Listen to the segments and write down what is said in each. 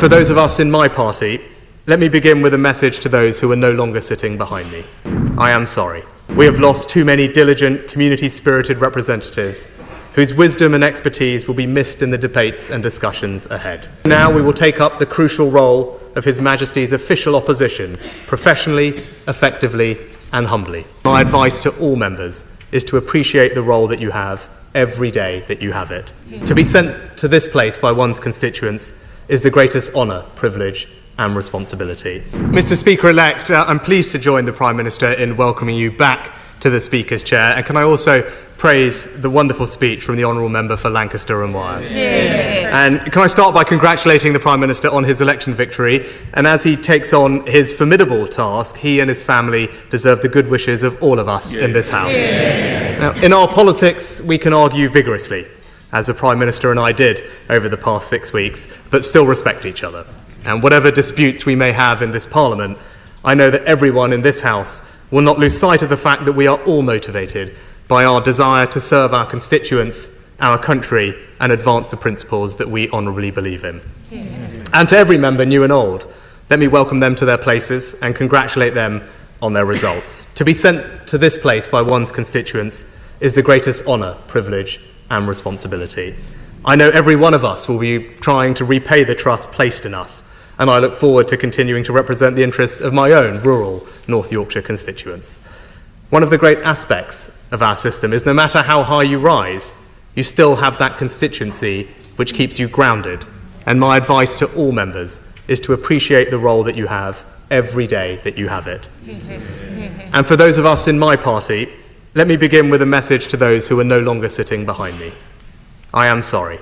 For those of us in my party, let me begin with a message to those who are no longer sitting behind me. I am sorry. We have lost too many diligent, community-spirited representatives whose wisdom and expertise will be missed in the debates and discussions ahead. Now we will take up the crucial role of His Majesty's official opposition, professionally, effectively and humbly. My advice to all members is to appreciate the role that you have every day that you have it. To be sent to this place by one's constituents is the greatest honour, privilege and responsibility. Mr. Speaker-elect, I'm pleased to join the Prime Minister in welcoming you back to the Speaker's chair, and can I also praise the wonderful speech from the Honourable Member for Lancaster and Wyre. And can I start by congratulating the Prime Minister on his election victory, and as he takes on his formidable task, he and his family deserve the good wishes of all of us in this House. Now, in our politics, we can argue vigorously, as the Prime Minister and I did over the past 6 weeks, but still respect each other. And whatever disputes we may have in this Parliament, I know that everyone in this House will not lose sight of the fact that we are all motivated by our desire to serve our constituents, our country, and advance the principles that we honourably believe in. And to every member, new and old, let me welcome them to their places and congratulate them on their results. To be sent to this place by one's constituents is the greatest honour, privilege, and responsibility. I know every one of us will be trying to repay the trust placed in us, and I look forward to continuing to represent the interests of my own rural North Yorkshire constituents. One of the great aspects of our system is no matter how high you rise, you still have that constituency which keeps you grounded. And my advice to all members is to appreciate the role that you have every day that you have it. And for those of us in my party, let me begin with a message to those who are no longer sitting behind me. I am sorry.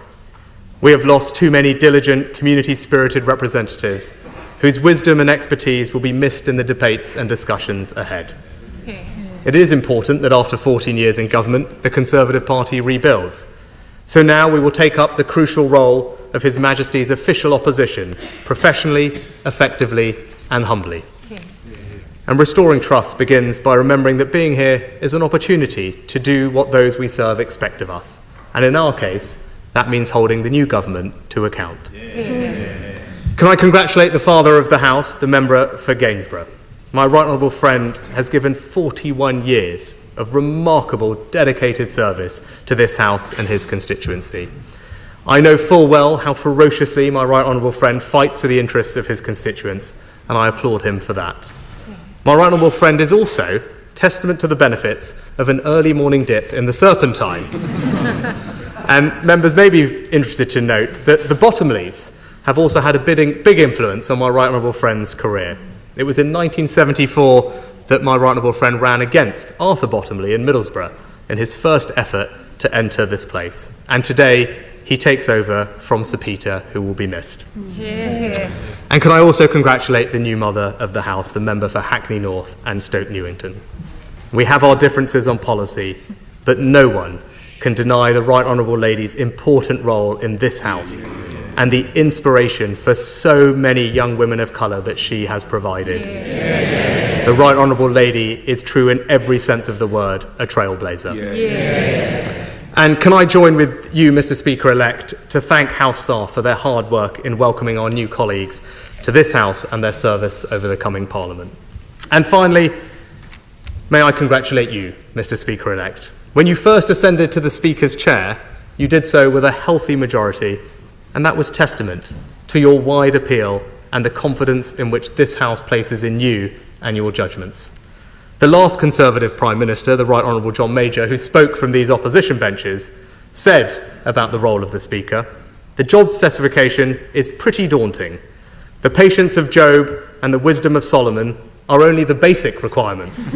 We have lost too many diligent, community-spirited representatives whose wisdom and expertise will be missed in the debates and discussions ahead. It is important that after 14 years in government, the Conservative Party rebuilds. So now we will take up the crucial role of His Majesty's official opposition, professionally, effectively and humbly. And restoring trust begins by remembering that being here is an opportunity to do what those we serve expect of us. And in our case, that means holding the new government to account. Can I congratulate the Father of the House, the member for Gainsborough? My right honourable friend has given 41 years of remarkable, dedicated service to this House and his constituency. I know full well how ferociously my right honourable friend fights for the interests of his constituents, and I applaud him for that. My right honourable friend is also testament to the benefits of an early morning dip in the Serpentine. And members may be interested to note that the Bottomleys have also had a big influence on my right honourable friend's career. It was in 1974 that my right honourable friend ran against Arthur Bottomley in Middlesbrough in his first effort to enter this place. And today he takes over from Sir Peter, who will be missed. And can I also congratulate the new mother of the House, the member for Hackney North and Stoke Newington. We have our differences on policy, but no one can deny the right honourable lady's important role in this House and the inspiration for so many young women of colour that she has provided. The right honourable lady is true in every sense of the word, a trailblazer. And can I join with you, Mr. Speaker-elect, to thank House staff for their hard work in welcoming our new colleagues to this House and their service over the coming Parliament. And finally, may I congratulate you, Mr. Speaker-elect. When you first ascended to the Speaker's chair, you did so with a healthy majority, and that was testament to your wide appeal and the confidence in which this House places in you and your judgments. The last Conservative Prime Minister, the Right Honourable John Major, who spoke from these opposition benches, said about the role of the Speaker, "The job specification is pretty daunting. The patience of Job and the wisdom of Solomon are only the basic requirements.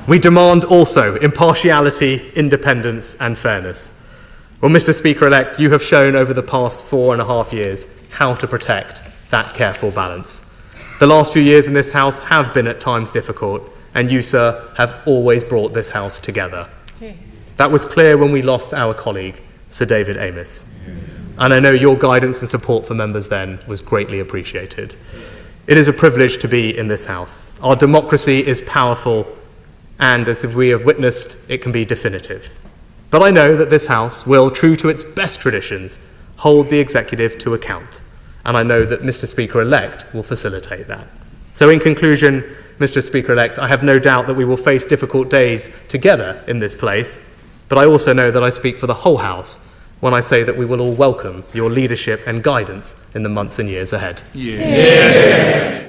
We demand also impartiality, independence and fairness." Well, Mr. Speaker-elect, you have shown over the past 4.5 years how to protect that careful balance. The last few years in this House have been at times difficult, and you, sir, have always brought this House together. That was clear when we lost our colleague, Sir David Amess. And I know your guidance and support for members then was greatly appreciated. It is a privilege to be in this House. Our democracy is powerful, and as we have witnessed, it can be definitive. But I know that this House will, true to its best traditions, hold the executive to account. and I know that Mr. Speaker-elect will facilitate that. So in conclusion, Mr. Speaker-elect, I have no doubt that we will face difficult days together in this place, but I also know that I speak for the whole House when I say that we will all welcome your leadership and guidance in the months and years ahead. Yeah.